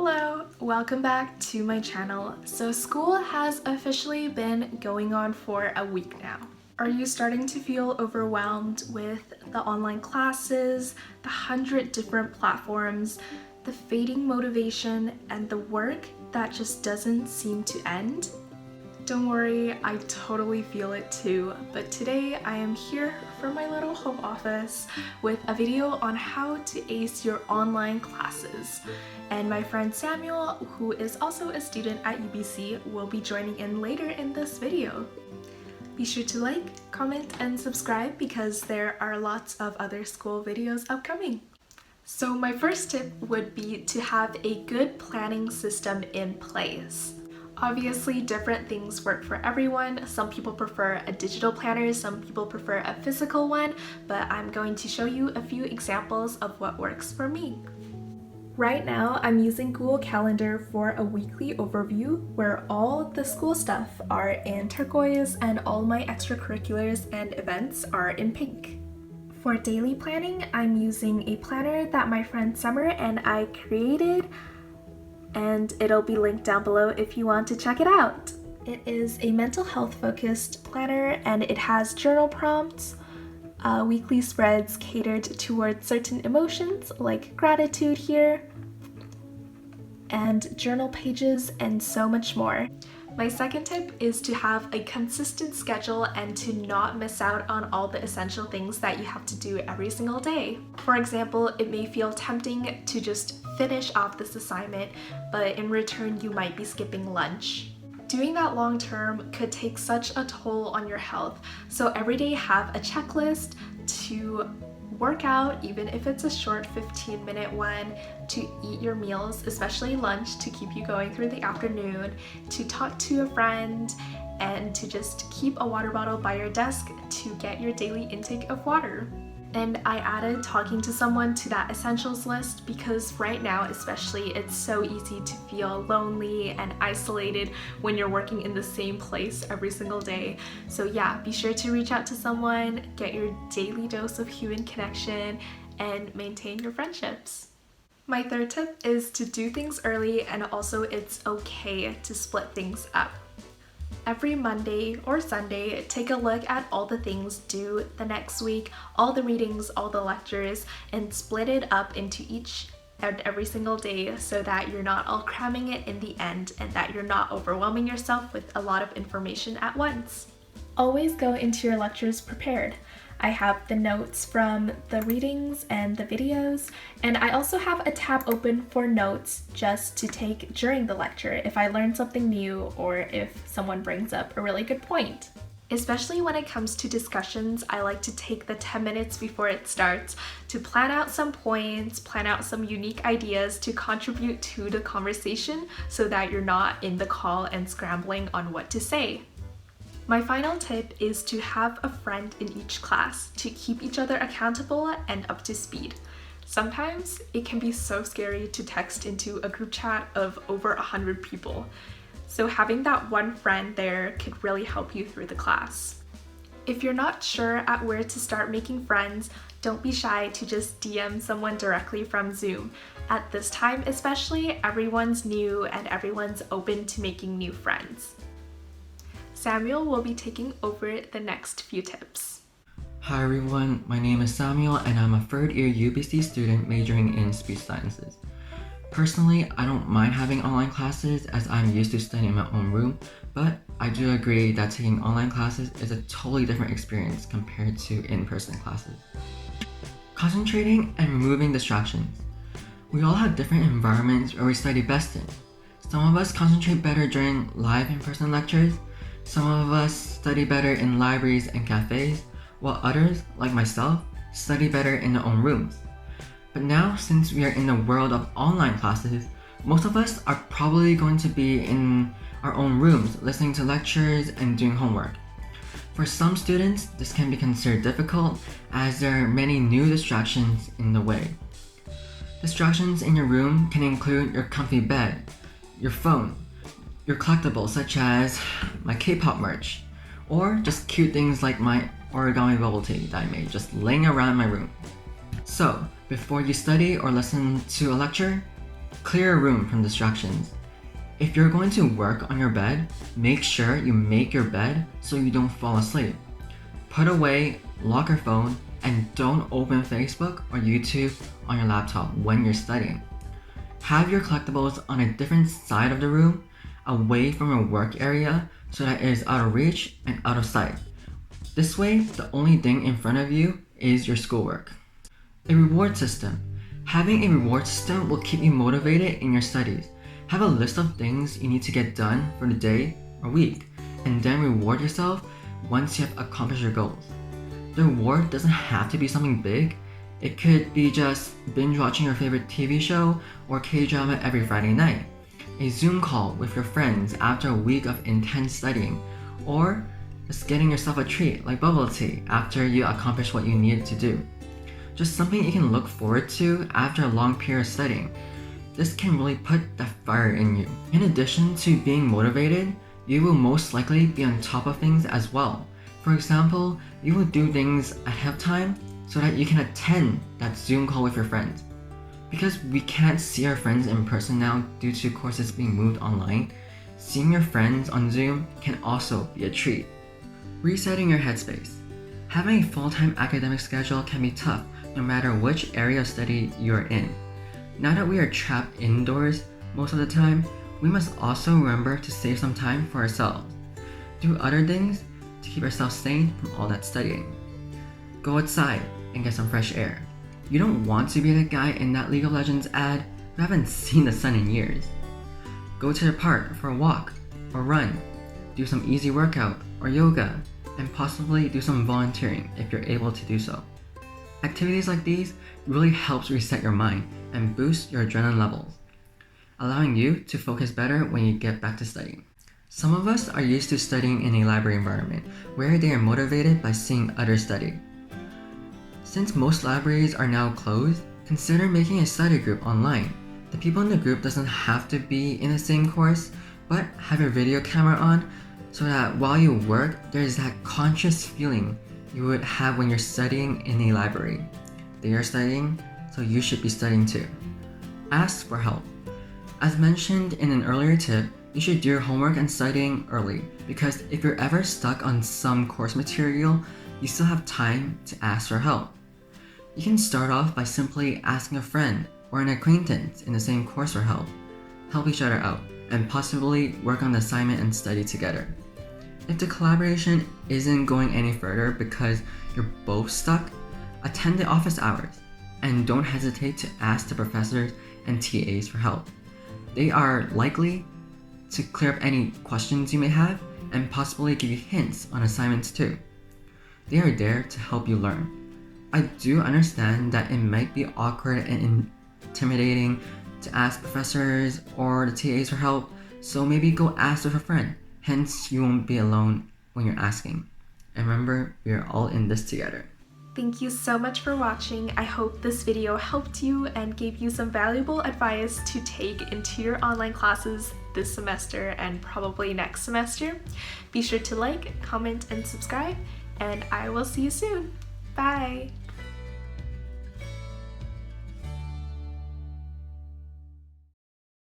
Hello, welcome back to my channel. So school has officially been going on for a week now. Are you starting to feel overwhelmed with the online classes, the 100 different platforms, the fading motivation, and the work that just doesn't seem to end? Don't worry, I totally feel it too, but today I am here from my little home office with a video on how to ace your online classes. And my friend Samuel, who is also a student at UBC, will be joining in later in this video. Be sure to like, comment, and subscribe because there are lots of other school videos upcoming. So my first tip would be to have a good planning system in place. Obviously, different things work for everyone. Some people prefer a digital planner, some people prefer a physical one, but I'm going to show you a few examples of what works for me. Right now, I'm using Google Calendar for a weekly overview where all the school stuff are in turquoise and all my extracurriculars and events are in pink. For daily planning, I'm using a planner that my friend Summer and I created, and it'll be linked down below if you want to check it out. It is a mental health focused planner and it has journal prompts, weekly spreads catered towards certain emotions like gratitude here, and journal pages and so much more. My second tip is to have a consistent schedule and to not miss out on all the essential things that you have to do every single day. For example, it may feel tempting to just finish off this assignment, but in return you might be skipping lunch. Doing that long term could take such a toll on your health, so every day have a checklist to work out, even if it's a short 15-minute one, to eat your meals, especially lunch, to keep you going through the afternoon, to talk to a friend, and to just keep a water bottle by your desk to get your daily intake of water. And I added talking to someone to that essentials list because right now especially it's so easy to feel lonely and isolated when you're working in the same place every single day. So yeah, be sure to reach out to someone, get your daily dose of human connection, and maintain your friendships. My third tip is to do things early, and also it's okay to split things up. Every Monday or Sunday, take a look at all the things due the next week, all the readings, all the lectures, and split it up into each and every single day so that you're not all cramming it in the end and that you're not overwhelming yourself with a lot of information at once. Always go into your lectures prepared. I have the notes from the readings and the videos, and I also have a tab open for notes just to take during the lecture if I learn something new or if someone brings up a really good point. Especially when it comes to discussions, I like to take the 10 minutes before it starts to plan out some points, plan out some unique ideas to contribute to the conversation so that you're not in the call and scrambling on what to say. My final tip is to have a friend in each class to keep each other accountable and up to speed. Sometimes it can be so scary to text into a group chat of over 100 people, so having that one friend there could really help you through the class. If you're not sure at where to start making friends, don't be shy to just DM someone directly from Zoom. At this time especially, everyone's new and everyone's open to making new friends. Samuel will be taking over the next few tips. Hi everyone, my name is Samuel and I'm a third year UBC student majoring in speech sciences. Personally, I don't mind having online classes as I'm used to studying in my own room, but I do agree that taking online classes is a totally different experience compared to in-person classes. Concentrating and removing distractions. We all have different environments where we study best in. Some of us concentrate better during live in-person lectures. Some of us study better in libraries and cafes, while others, like myself, study better in their own rooms. But now, since we are in the world of online classes, most of us are probably going to be in our own rooms, listening to lectures and doing homework. For some students, this can be considered difficult as there are many new distractions in the way. Distractions in your room can include your comfy bed, your phone, your collectibles such as my K-pop merch, or just cute things like my origami bubble tea that I made just laying around my room. So, before you study or listen to a lecture, Clear a room from distractions. If you're going to work on your bed, make sure you make your bed so you don't fall asleep. Put away, lock your phone, and don't open Facebook or YouTube on your laptop when you're studying. Have your collectibles on a different side of the room, away from your work area, so that it is out of reach and out of sight. This way, the only thing in front of you is your schoolwork. A reward system. Having a reward system will keep you motivated in your studies. Have a list of things you need to get done for the day or week, and then reward yourself once you have accomplished your goals. The reward doesn't have to be something big. It could be just binge watching your favorite TV show or K-drama every Friday night, a Zoom call with your friends after a week of intense studying, or just getting yourself a treat like bubble tea after you accomplish what you needed to do. Just something you can look forward to after a long period of studying. This can really put that fire in you. In addition to being motivated, you will most likely be on top of things as well. For example, you will do things ahead of time so that you can attend that Zoom call with your friends. Because we can't see our friends in person now due to courses being moved online, seeing your friends on Zoom can also be a treat. Resetting your headspace. Having a full-time academic schedule can be tough no matter which area of study you're in. Now that we are trapped indoors most of the time, we must also remember to save some time for ourselves. Do other things to keep ourselves sane from all that studying. Go outside and get some fresh air. You don't want to be the guy in that League of Legends ad who haven't seen the sun in years. Go to the park for a walk or run. Do some easy workout or yoga, and possibly do some volunteering if you're able to do so. Activities like these really helps reset your mind and boost your adrenaline levels, allowing you to focus better when you get back to studying. Some of us are used to studying in a library environment where they are motivated by seeing others study. Since most libraries are now closed, consider making a study group online. The people in the group doesn't have to be in the same course, but have your video camera on so that while you work, there's that conscious feeling you would have when you're studying in a library. They are studying, so you should be studying too. Ask for help. As mentioned in an earlier tip, you should do your homework and studying early, because if you're ever stuck on some course material, you still have time to ask for help. You can start off by simply asking a friend or an acquaintance in the same course for help. Help each other out, and possibly work on the assignment and study together. If the collaboration isn't going any further because you're both stuck, attend the office hours, and don't hesitate to ask the professors and TAs for help. They are likely to clear up any questions you may have and possibly give you hints on assignments too. They are there to help you learn. I do understand that it might be awkward and intimidating to ask professors or the TAs for help, so maybe go ask with a friend. Hence, you won't be alone when you're asking. And remember, we are all in this together. Thank you so much for watching. I hope this video helped you and gave you some valuable advice to take into your online classes this semester and probably next semester. Be sure to like, comment, and subscribe, and I will see you soon. Bye!